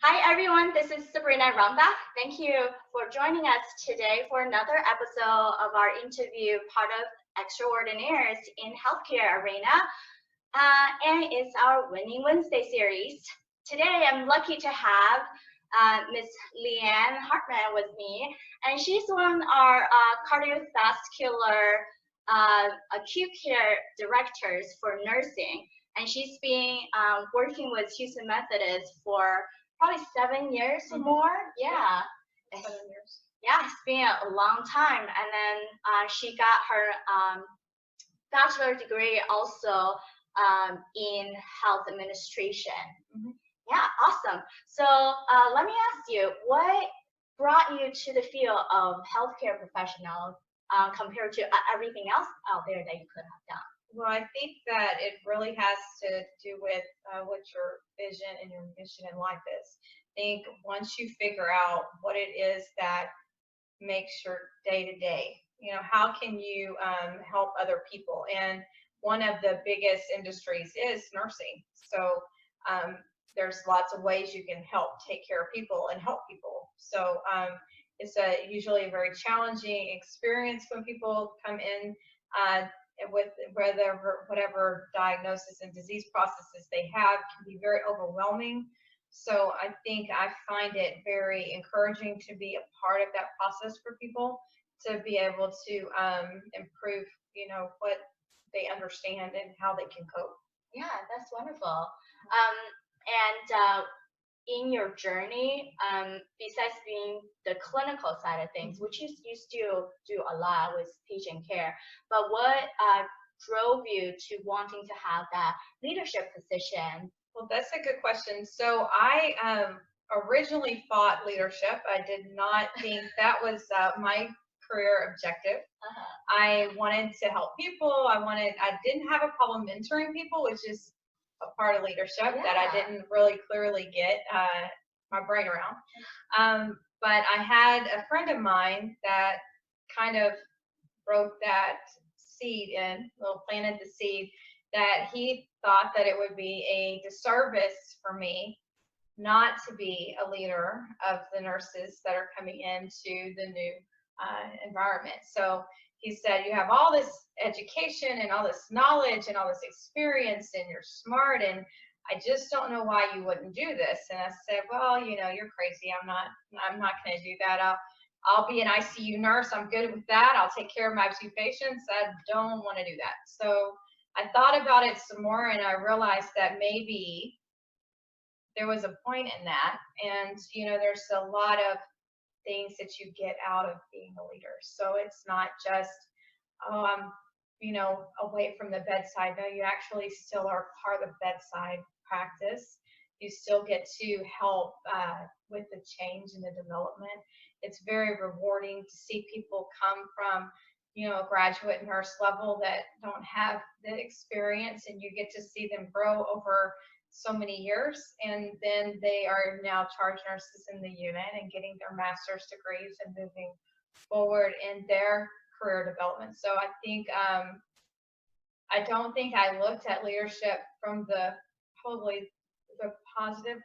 Hi everyone, this is Sabrina Ramba. Thank you for joining us today for another episode of our interview, part of Xtraordinaires in healthcare arena, and it's our Winning Wednesday series. Today, I'm lucky to have Miss Leigh Ann Hartman with me, and she's one of our cardiovascular acute care directors for nursing, and she's been working with Houston Methodist for probably 7 years or more. Yeah. 7 years. Yeah, it's been a long time. And then she got her bachelor degree also in health administration. Mm-hmm. Yeah, awesome. So let me ask you, what brought you to the field of healthcare professional compared to everything else out there that you could have done? Well, I think that it really has to do with what your vision and your mission in life is. I think once you figure out what it is that makes your day to day, how can you help other people? And one of the biggest industries is nursing. So there's lots of ways you can help take care of people and help people. So it's usually a very challenging experience when people come in with whatever diagnosis and disease processes they have, can be very overwhelming. So I think I find it very encouraging to be a part of that process for people, to be able to improve, what they understand and how they can cope. Yeah, that's wonderful. In your journey, besides being the clinical side of things, which you still do a lot with patient care, but what drove you to wanting to have that leadership position? Well, that's a good question. So I originally fought leadership. I did not think that was my career objective. I wanted to help people. I didn't have a problem mentoring people, which is a part of leadership that I didn't really clearly get my brain around. But I had a friend of mine that kind of broke that seed in, planted the seed, that he thought that it would be a disservice for me not to be a leader of the nurses that are coming into the new environment. So he said, you have all this education and all this knowledge and all this experience, and you're smart, and I just don't know why you wouldn't do this. And I said, well, you're crazy. I'm not going to do that. I'll be an ICU nurse. I'm good with that. I'll take care of my ICU patients. I don't want to do that. So I thought about it some more, and I realized that maybe there was a point in that. And, there's a lot of things that you get out of being a leader. So it's not just, oh, I'm, away from the bedside. No, you actually still are part of bedside practice. You still get to help with the change and the development. It's very rewarding to see people come from, a graduate nurse level that don't have the experience, and you get to see them grow over so many years, and then they are now charge nurses in the unit and getting their master's degrees and moving forward in their career development. So I think I don't think I looked at leadership from probably the positive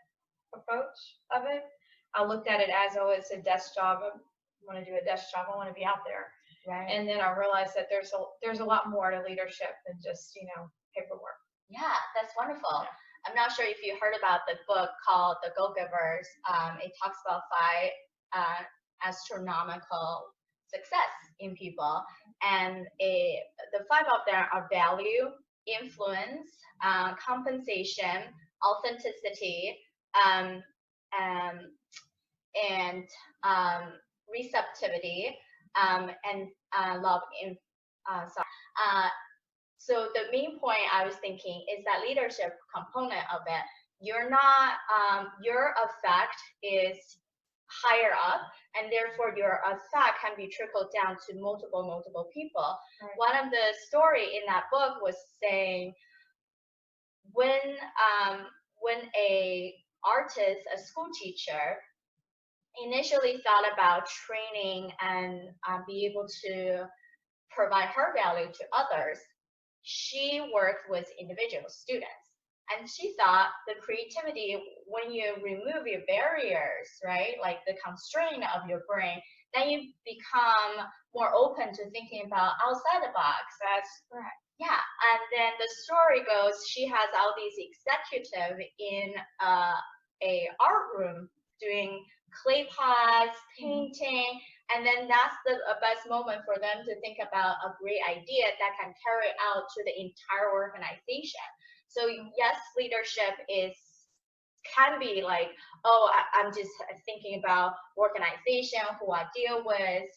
approach of it. I looked at it as, oh, it's a desk job. I want to do a desk job. I want to be out there. Right. And then I realized that there's a lot more to leadership than just paperwork. Yeah, that's wonderful. Yeah. I'm not sure if you heard about the book called The Go-Givers. It talks about 5 astronomical success in people, and the 5 of them are value, influence, compensation, authenticity, and receptivity, and love. So the main point I was thinking is that leadership component of it. You're not, your effect is higher up, and therefore your effect can be trickled down to multiple people. Right. One of the story in that book was saying when a artist, a school teacher, initially thought about training and be able to provide her value to others, she worked with individual students. And she thought the creativity, when you remove your barriers, right, like the constraint of your brain, then you become more open to thinking about outside the box. That's correct. Yeah, and then the story goes, she has all these executives in a art room doing clay pots, painting, and then that's the best moment for them to think about a great idea that can carry out to the entire organization. So yes, leadership can be like, oh, I'm just thinking about organization, who I deal with,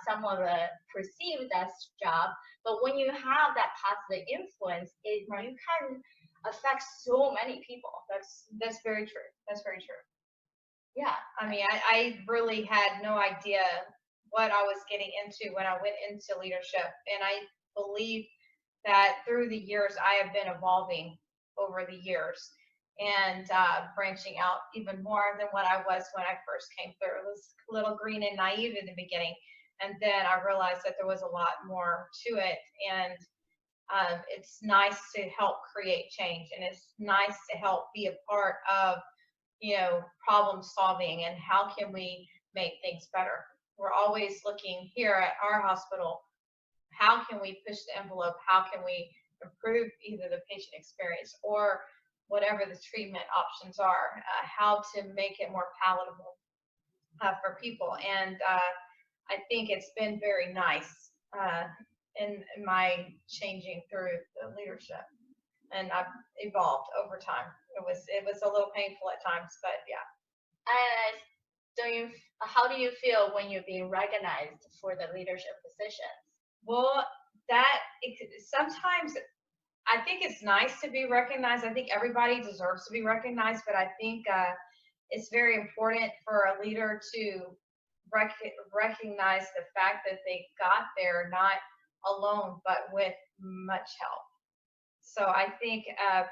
some of the perceived as job. But when you have that positive influence, you can affect so many people. That's very true. That's very true. Yeah. I mean, I really had no idea what I was getting into when I went into leadership. And I believe that through the years, I have been evolving over the years and branching out even more than what I was when I first came through. It was a little green and naive in the beginning. And then I realized that there was a lot more to it. And it's nice to help create change. And it's nice to help be a part of, problem solving and how can we make things better. We're always looking here at our hospital, how can we push the envelope? How can we improve either the patient experience or whatever the treatment options are, how to make it more palatable for people. And I think it's been very nice in my changing through the leadership. And I've evolved over time. It was a little painful at times, but yeah. How do you feel when you're being recognized for the leadership positions? Well, sometimes I think it's nice to be recognized. I think everybody deserves to be recognized, but I think it's very important for a leader to recognize the fact that they got there not alone, but with much help. So I think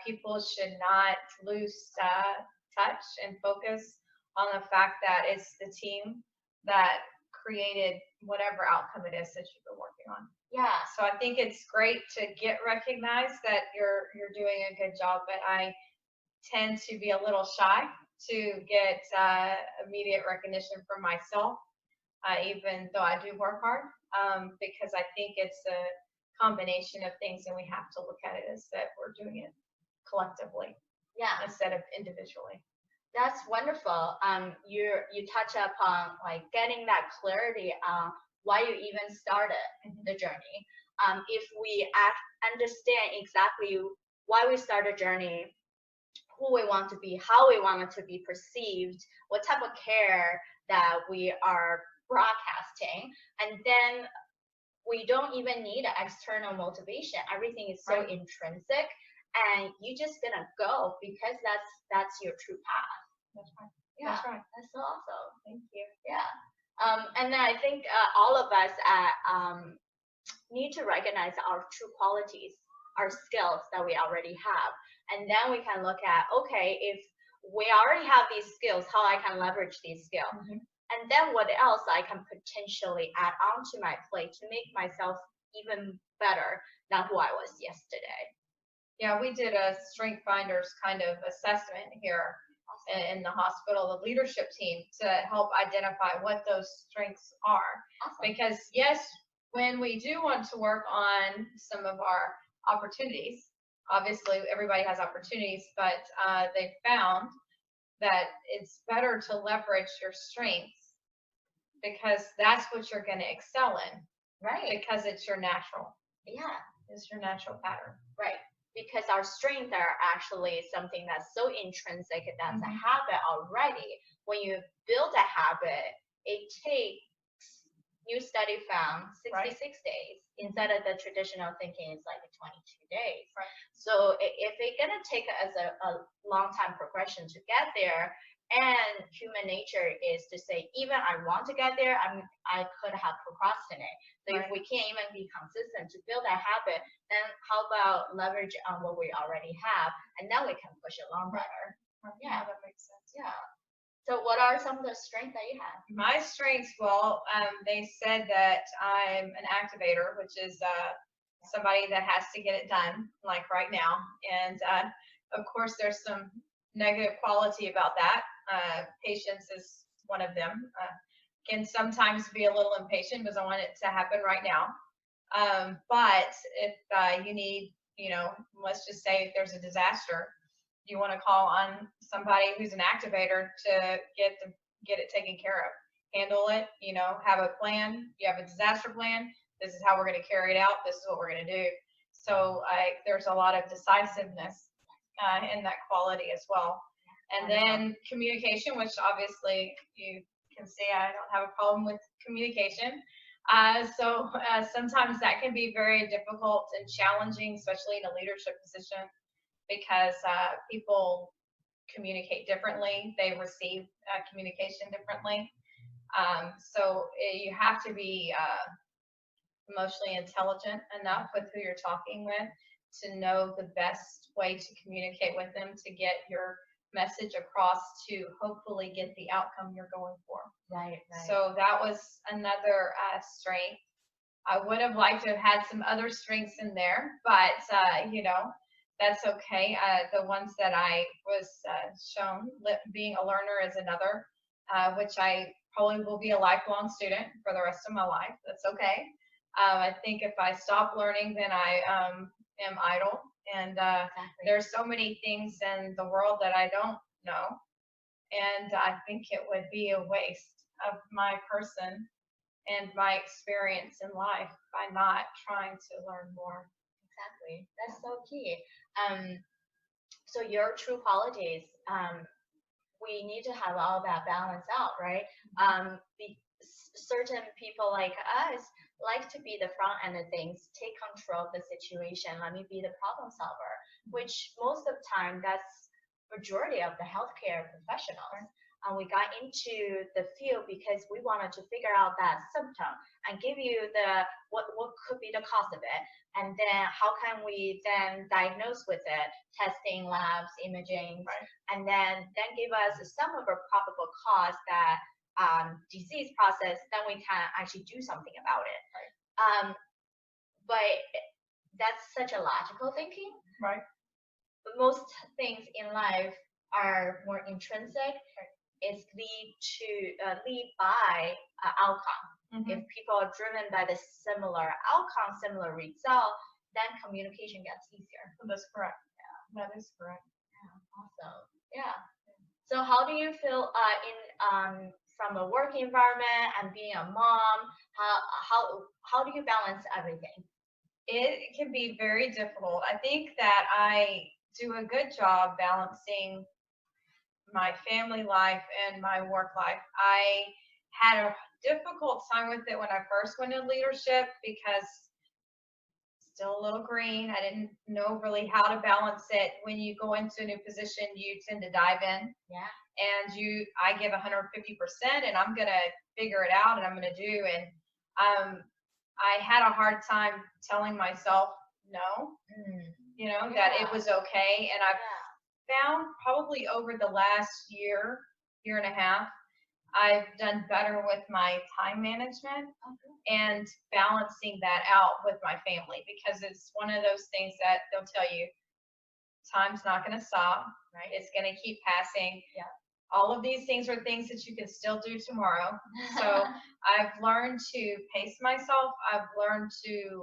people should not lose touch and focus on the fact that it's the team that created whatever outcome it is that you've been working on. Yeah. So I think it's great to get recognized that you're doing a good job, but I tend to be a little shy to get immediate recognition from myself, even though I do work hard, because I think it's a combination of things, and we have to look at it as that we're doing it collectively, instead of individually. That's wonderful. You touch upon like getting that clarity on why you even started the journey. If we understand exactly why we start a journey, who we want to be, how we want it to be perceived, what type of care that we are broadcasting, and then we don't even need an external motivation. Everything is so intrinsic, and you just gonna go because that's your true path. That's right. Yeah, that's right. That's so awesome. Thank you. Yeah. And then I think all of us need to recognize our true qualities, our skills that we already have, and then we can look at, okay, if we already have these skills, how I can leverage these skills. And then what else I can potentially add on to my plate to make myself even better than who I was yesterday. Yeah, we did a Strength Finders kind of assessment here in the hospital, the leadership team, to help identify what those strengths are. Because yes, when we do want to work on some of our opportunities, obviously everybody has opportunities, but they found that it's better to leverage your strengths because that's what you're going to excel in, right? Because it's your natural. Yeah. It's your natural pattern. Right. Because our strengths are actually something that's so intrinsic, that's a habit already. When you build a habit, it takes, new study found, 66 days instead of the traditional thinking is like 22 days. Right. So if it's going to take us a long time progression to get there, and human nature is to say, even I want to get there, I could have procrastinated. So if we can't even be consistent to build that habit, then how about leverage on what we already have, and then we can push it along better. Yeah, that makes sense. Yeah. So what are some of the strengths that you have? My strengths, well, they said that I'm an activator, which is somebody that has to get it done, like right now. And Of course, there's some negative quality about that. Patience is one of them. Can sometimes be a little impatient because I want it to happen right now. But if you need, let's just say if there's a disaster, you want to call on somebody who's an activator to get it taken care of, handle it, have a plan. You have a disaster plan. This is how we're going to carry it out. This is what we're going to do. So there's a lot of decisiveness in that quality as well. And then communication, which obviously you can see I don't have a problem with communication. So sometimes that can be very difficult and challenging, especially in a leadership position, because people communicate differently. They receive communication differently. So you have to be emotionally intelligent enough with who you're talking with to know the best way to communicate with them to get your message across to hopefully get the outcome you're going for. Right. So that was another strength. I would have liked to have had some other strengths in there, but that's okay. The ones that I was shown, being a learner is another, which I probably will be a lifelong student for the rest of my life. That's okay. I think if I stop learning, then I am idle. And there's so many things in the world that I don't know. And I think it would be a waste of my person and my experience in life by not trying to learn more. Exactly. That's so key. So your true qualities, we need to have all that balance out, right? Certain people like us like to be the front end of things, take control of the situation. Let me be the problem solver, which most of the time that's majority of the healthcare professionals. We got into the field because we wanted to figure out that symptom and give you the what could be the cause of it, and then how can we then diagnose with it, testing, labs, imaging, right. And then give us some of a probable cause that disease process, then we can actually do something about it. Right. But that's such a logical thinking. Right. But most things in life are more intrinsic. It's lead by outcome. Mm-hmm. If people are driven by the similar outcome, similar result, then communication gets easier. That's correct. Yeah, that is correct. Yeah, awesome. Yeah. So how do you feel from a work environment and being a mom? How do you balance everything? It can be very difficult. I think that I do a good job balancing my family life and my work life. I had a difficult time with it when I first went into leadership because still a little green. I didn't know really how to balance it. When you go into a new position, you tend to dive in. Yeah. And I give 150%, and I'm gonna figure it out, and I'm gonna do. And I had a hard time telling myself no, that it was okay. And I've found probably over the last year and a half, I've done better with my time management and balancing that out with my family, because it's one of those things that they'll tell you, time's not going to stop, right? It's going to keep passing. Yeah. All of these things are things that you can still do tomorrow. So I've learned to pace myself. I've learned to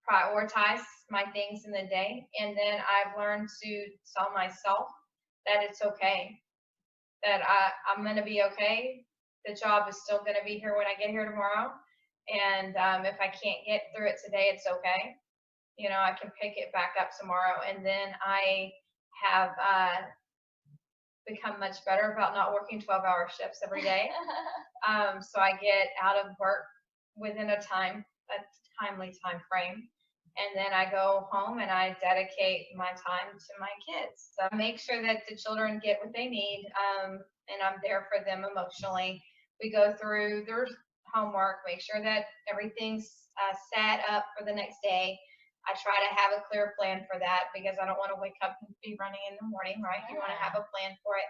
prioritize my things in the day. And then I've learned to tell myself that it's okay, that I'm going to be okay. The job is still going to be here when I get here tomorrow. And if I can't get through it today, it's okay. I can pick it back up tomorrow. And then I have become much better about not working 12-hour shifts every day. So I get out of work within a timely time frame. And then I go home and I dedicate my time to my kids. So I make sure that the children get what they need, and I'm there for them emotionally. We go through their homework, make sure that everything's set up for the next day. I try to have a clear plan for that, because I don't want to wake up and be running in the morning, right? You want to have a plan for it.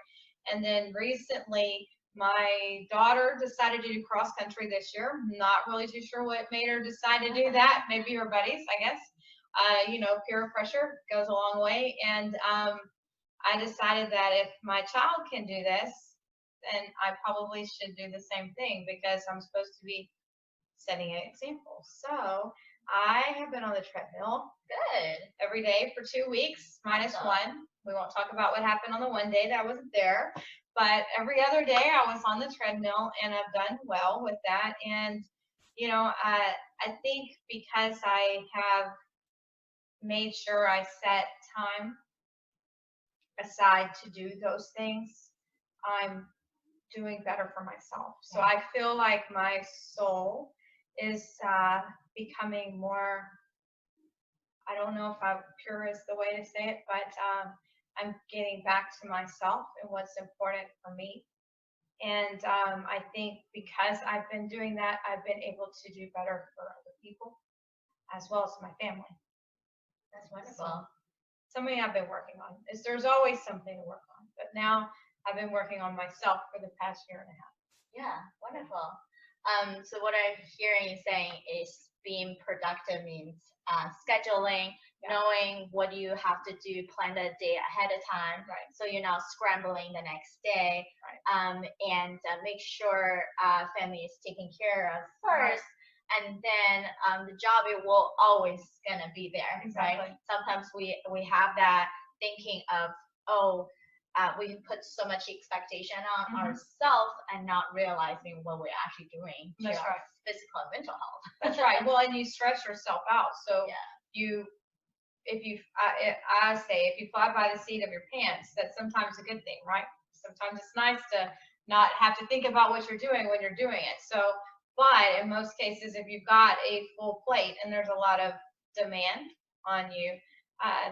And then recently, my daughter decided to do cross country this year. Not really too sure what made her decide to do that. Maybe her buddies, I guess. peer pressure goes a long way. And I decided that if my child can do this, then I probably should do the same thing, because I'm supposed to be setting an example. So I have been on the treadmill every day for 2 weeks, minus one. We won't talk about what happened on the one day that I wasn't there, but every other day I was on the treadmill, and I've done well with that. And I think because I have made sure I set time aside to do those things, I'm doing better for myself. So I feel like my soul is becoming more, I don't know if pure is the way to say it, but I'm getting back to myself and what's important for me. And I think because I've been doing that, I've been able to do better for other people as well as my family. That's wonderful. Something I've been working on. There's always something to work on, but now I've been working on myself for the past year and a half. Yeah, wonderful. So what I'm hearing you saying is being productive means scheduling, knowing what you have to do, plan the day ahead of time, so you're not scrambling the next day, and make sure family is taken care of first. And then the job, it will always gonna be there, right? Sometimes we have that thinking of, we put so much expectation on ourselves and not realizing what we're actually doing to our physical and mental health. That's right. Well, and you stress yourself out. So I say, if you fly by the seat of your pants, that's sometimes a good thing, right? Sometimes it's nice to not have to think about what you're doing when you're doing it. So, but in most cases, if you've got a full plate and there's a lot of demand on you,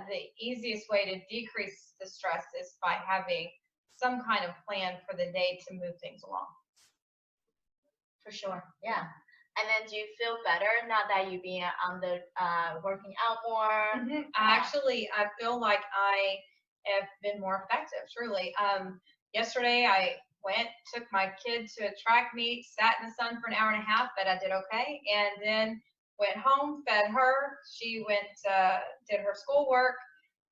the easiest way to decrease the stress is by having some kind of plan for the day to move things along. For sure, yeah. And then do you feel better now that you've been on the working out more? I feel like I have been more effective, truly. Yesterday I took my kid to a track meet, sat in the sun for an hour and a half, but I did okay. And then went home, fed her. She went, did her schoolwork.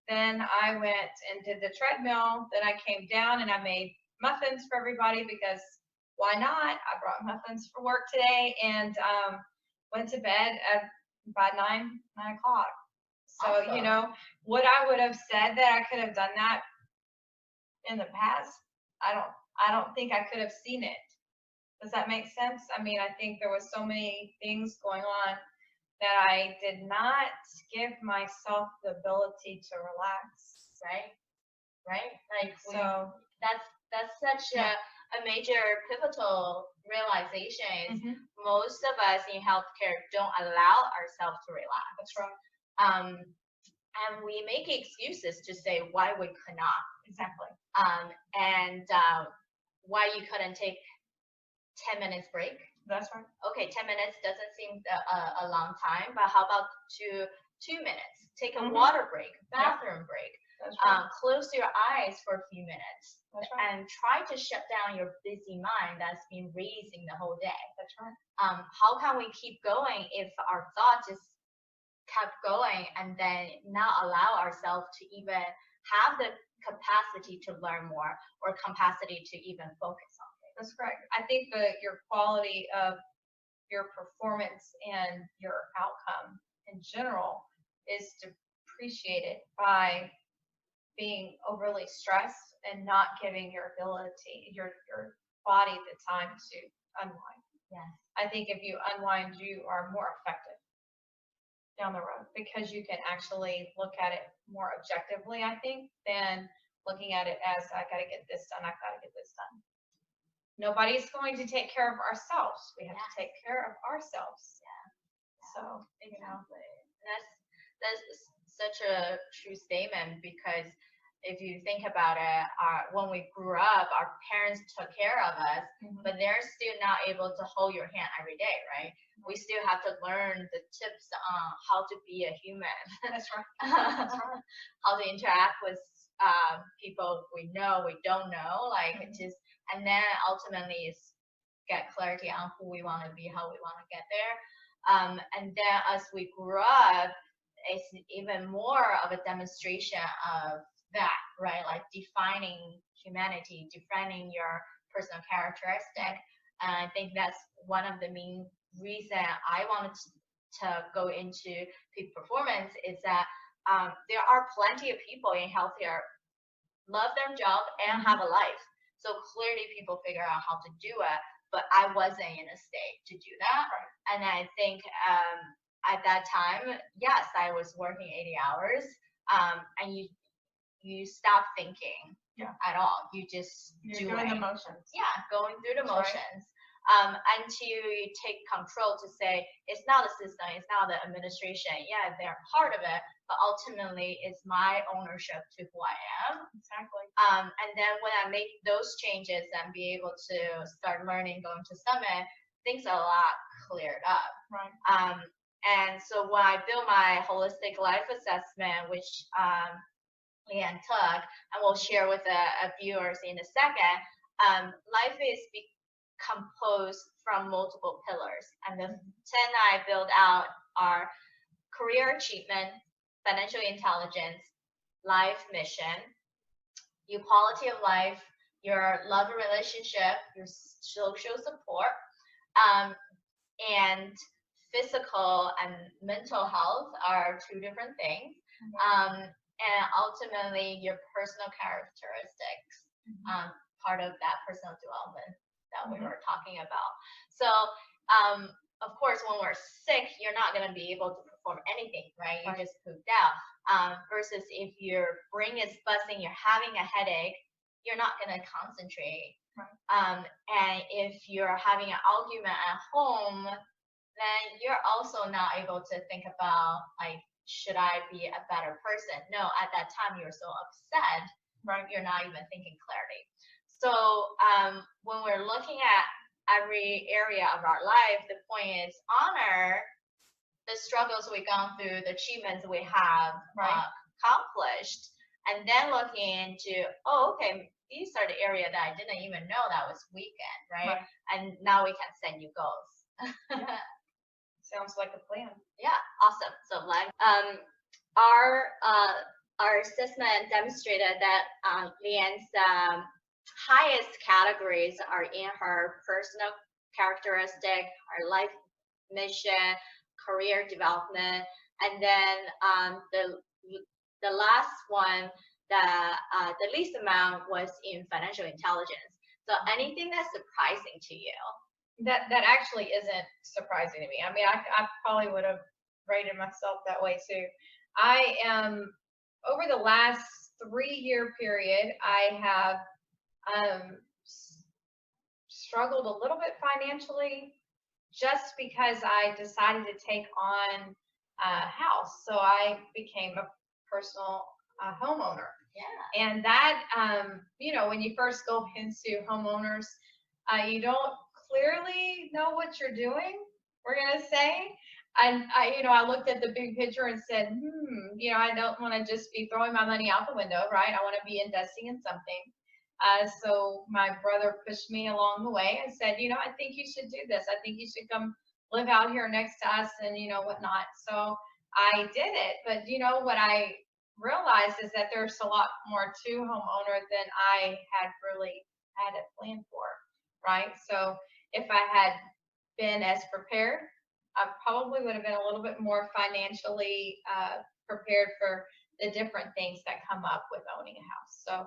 Then I went and did the treadmill. Then I came down and I made muffins for everybody, because why not? I brought muffins for work today, and went to bed by 9 o'clock. So, Awesome. What I would have said that I could have done that in the past, I don't think I could have seen it. Does that make sense? I mean, I think there was so many things going on that I did not give myself the ability to relax. Right. Like, so that's such a major pivotal realization. Most of us in healthcare don't allow ourselves to relax. That's right. And we make excuses to say why we could not. Exactly. And why you couldn't take 10 minutes break. That's right. Okay, 10 minutes doesn't seem a long time, but how about 2 minutes? Take a water break, bathroom break. That's right. Close your eyes for a few minutes. That's right. And try to shut down your busy mind that's been racing the whole day. That's right. How can we keep going if our thoughts just kept going, and then not allow ourselves to even have the capacity to learn more or capacity to even focus on it? That's correct. I think your quality of your performance and your outcome in general is depreciated by being overly stressed and not giving your body the time to unwind. Yes. I think if you unwind, you are more effective down the road, because you can actually look at it more objectively, I think, than looking at it as, I got to get this done, I've got to get this done. Nobody's going to take care of ourselves. We have to take care of ourselves. So, that's such a true statement, because if you think about it, when we grew up, our parents took care of us, but they're still not able to hold your hand every day, right? We still have to learn the tips on how to be a human. That's right. How to interact with people we know, we don't know, and then ultimately is get clarity on who we want to be, how we want to get there. And then as we grew up, it's even more of a demonstration of that, right? Like defining humanity, defining your personal characteristic. And I think that's one of the main reason I wanted to go into peak performance is that there are plenty of people in healthcare love their job and have a life. So clearly people figure out how to do it, but I wasn't in a state to do that. Right. And I think at that time, yes, I was working 80 hours, and you stop thinking at all. You just You're doing the motions. Yeah, going through the That's motions. And to take control to say it's not the system, it's not the administration. Yeah, they're part of it, but ultimately it's my ownership to who I am. Exactly. And then when I make those changes and be able to start learning, going to summit, things are a lot cleared up. Right. And so when I built my holistic life assessment, which Leigh Ann took, and we'll share with the viewers in a second, life is composed from multiple pillars. And the 10 I built out are career achievement, financial intelligence, life mission, your quality of life, your love and relationship, your social support, and physical and mental health are two different things. And ultimately your personal characteristics, part of that personal development that we were talking about. So of course when we're sick, you're not going to be able to perform anything, right? You just pooped out. Versus if your brain is buzzing, you're having a headache, you're not going to concentrate. And if you're having an argument at home, then you're also not able to think about, like, should I be a better person? No, at that time you're so upset, right? You're not even thinking clearly. So when we're looking at every area of our life, the point is honor the struggles we've gone through, the achievements we have accomplished, and then looking into, okay, these are the area that I didn't even know that was weekend, right? And now we can set new goals. Sounds like a plan. Yeah, awesome. So our assessment demonstrated that Leigh Ann's highest categories are in her personal characteristic, her life mission, career development, and then the last one, the least amount was in financial intelligence. So anything that's surprising to you? That actually isn't surprising to me. I mean, I probably would have rated myself that way too. I am, over the last 3-year period, I have struggled a little bit financially just because I decided to take on a house. So I became a personal homeowner. Yeah. And that, you know, when you first go into homeowners, you don't clearly know what you're doing, we're going to say. And I looked at the big picture and said, I don't want to just be throwing my money out the window, right? I want to be investing in something. So my brother pushed me along the way and said, I think you should do this. I think you should come live out here next to us and, whatnot. So I did it. But, what I realized is that there's a lot more to homeowner than I had really had it planned for, right? So if I had been as prepared, I probably would have been a little bit more financially prepared for the different things that come up with owning a house. So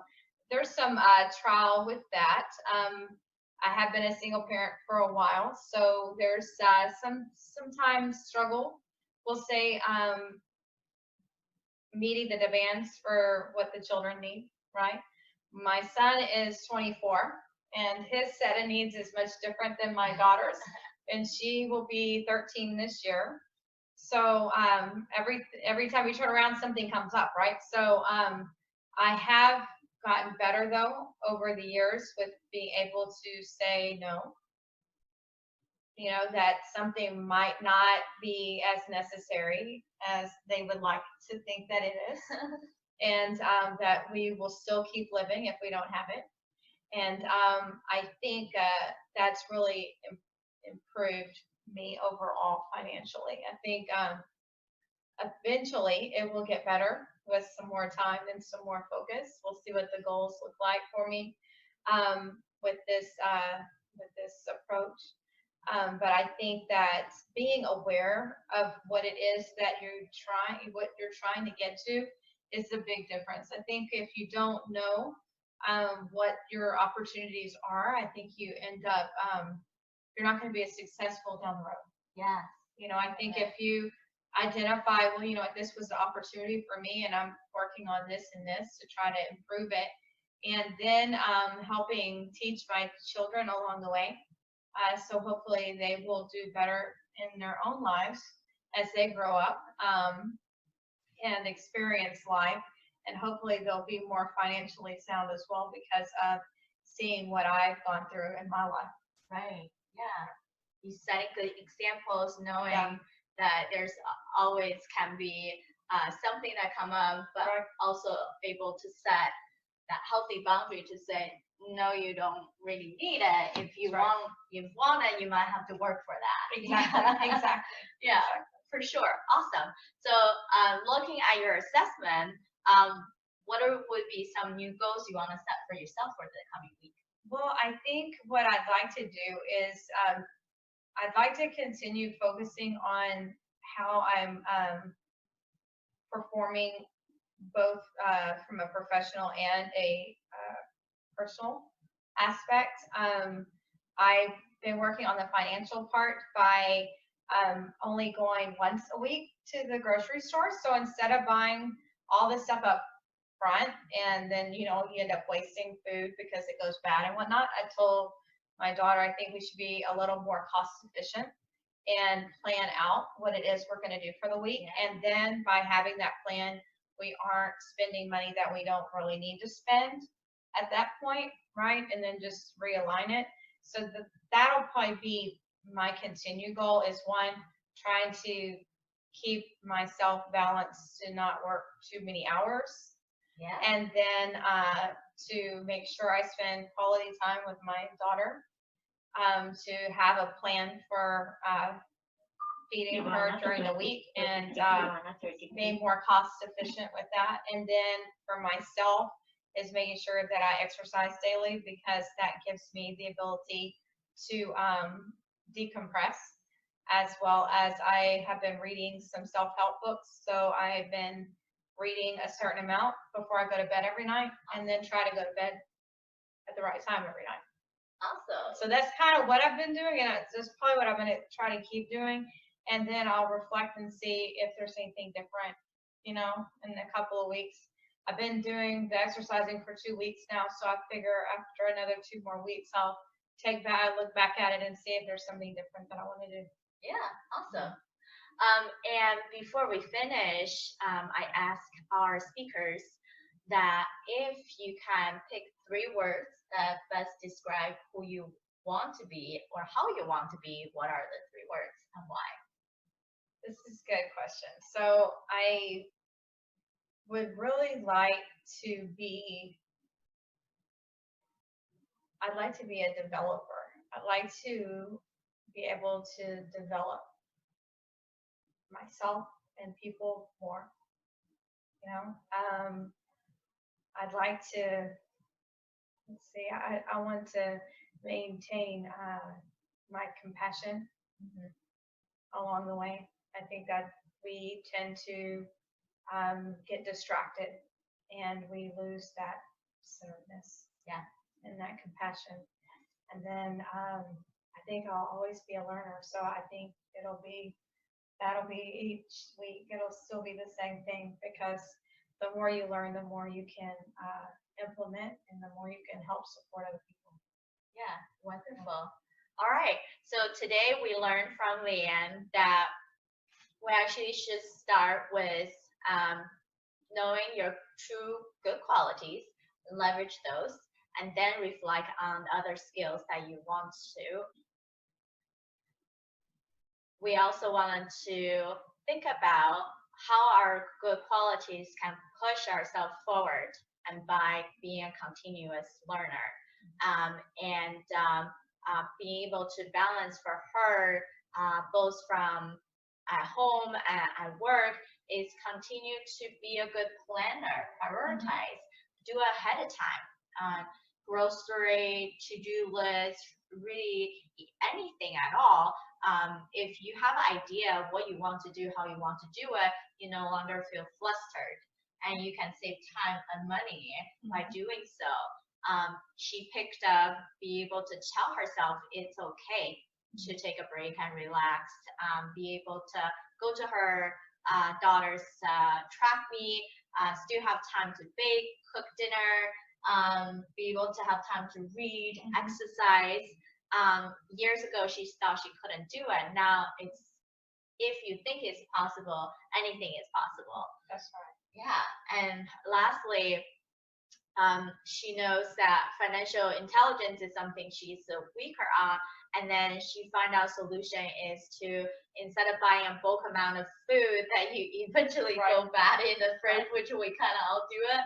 there's some trial with that. I have been a single parent for a while, so there's sometimes struggle, we'll say, meeting the demands for what the children need, right? My son is 24, and his set of needs is much different than my daughter's, and she will be 13 this year. So every time we turn around, something comes up, right? So I have gotten better, though, over the years with being able to say no. That something might not be as necessary as they would like to think that it is. And that we will still keep living if we don't have it. And I think that's really improved me overall financially. I think Eventually, it will get better with some more time and some more focus. We'll see what the goals look like for me with this approach. But I think that being aware of what it is that what you're trying to get to, is a big difference. I think if you don't know what your opportunities are, I think you end up you're not going to be as successful down the road. Yeah. I think if you identify, well, this was the opportunity for me, and I'm working on this and this to try to improve it, and then helping teach my children along the way. So hopefully they will do better in their own lives as they grow up and experience life. And hopefully they'll be more financially sound as well because of seeing what I've gone through in my life. Right. Yeah. You setting good examples, knowing that there's always can be something that come up, but also able to set that healthy boundary to say, no, you don't really need it. If you want it, you might have to work for that. Exactly. Exactly. Yeah, for sure. Awesome. So looking at your assessment, what would be some new goals you want to set for yourself for the coming week? Well, I think what I'd like to do is I'd like to continue focusing on how I'm performing both from a professional and a personal aspect. I've been working on the financial part by only going once a week to the grocery store. So instead of buying all this stuff up front and then, you end up wasting food because it goes bad and whatnot, I told my daughter, I think we should be a little more cost efficient and plan out what it is we're going to do for the week. And then by having that plan, we aren't spending money that we don't really need to spend at that point, right? And then just realign it. So that'll probably be my continued goal, is one, trying to keep myself balanced to not work too many hours. Yeah. And then to make sure I spend quality time with my daughter, to have a plan for feeding her during the week and being more cost efficient with that. And then for myself is making sure that I exercise daily, because that gives me the ability to decompress, as well as I have been reading some self-help books. So I've been reading a certain amount before I go to bed every night, and then try to go to bed at the right time every night. Awesome. So that's kind of what I've been doing, and that's probably what I'm going to try to keep doing. And then I'll reflect and see if there's anything different, in a couple of weeks. I've been doing the exercising for 2 weeks now, so I figure after another 2 more weeks, I'll look back at it and see if there's something different that I want to do. Yeah, awesome. And before we finish, I ask our speakers that if you can pick 3 words that best describe who you want to be or how you want to be, what are the 3 words and why? This is a good question. So I would really like to be, I'd like to be a developer. I'd like to be able to develop myself and people more. I'd like to, let's see, I want to maintain my compassion along the way. I think that we tend to get distracted and we lose that centeredness, and that compassion. And then I think I'll always be a learner. So I think that'll be each week. It'll still be the same thing, because the more you learn, the more you can implement, and the more you can help support other people. Yeah, wonderful. All right. So today we learned from Leigh Ann that we actually should start with knowing your true good qualities, leverage those, and then reflect on other skills that you want to. We also wanted to think about how our good qualities can push ourselves forward, and by being a continuous learner, and being able to balance for her both from at home and at work, is continue to be a good planner, prioritize, do ahead of time, grocery, to-do list, really anything at all. If you have an idea of what you want to do, how you want to do it, you no longer feel flustered, and you can save time and money by doing so. She picked up, be able to tell herself it's okay to take a break and relax, be able to go to her daughter's track meet, still have time to bake, cook dinner, be able to have time to read, exercise. Years ago, she thought she couldn't do it. Now it's, if you think it's possible, anything is possible. That's right. Yeah. And lastly, she knows that financial intelligence is something she's weaker on, and then she find out solution is to, instead of buying a bulk amount of food that you eventually go bad in the fridge, which we kind of all do it,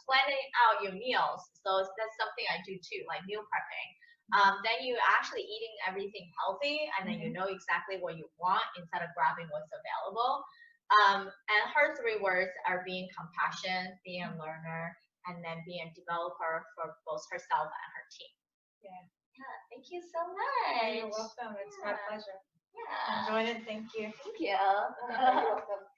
planning out your meals. So that's something I do too, like meal prepping. Then you actually eating everything healthy, and then you know exactly what you want instead of grabbing what's available. And her 3 words are being compassionate, being a learner, and then being a developer for both herself and her team. Yeah. Thank you so much. You're welcome. It's my pleasure. Yeah. Enjoyed it. Thank you. Thank you. You're welcome.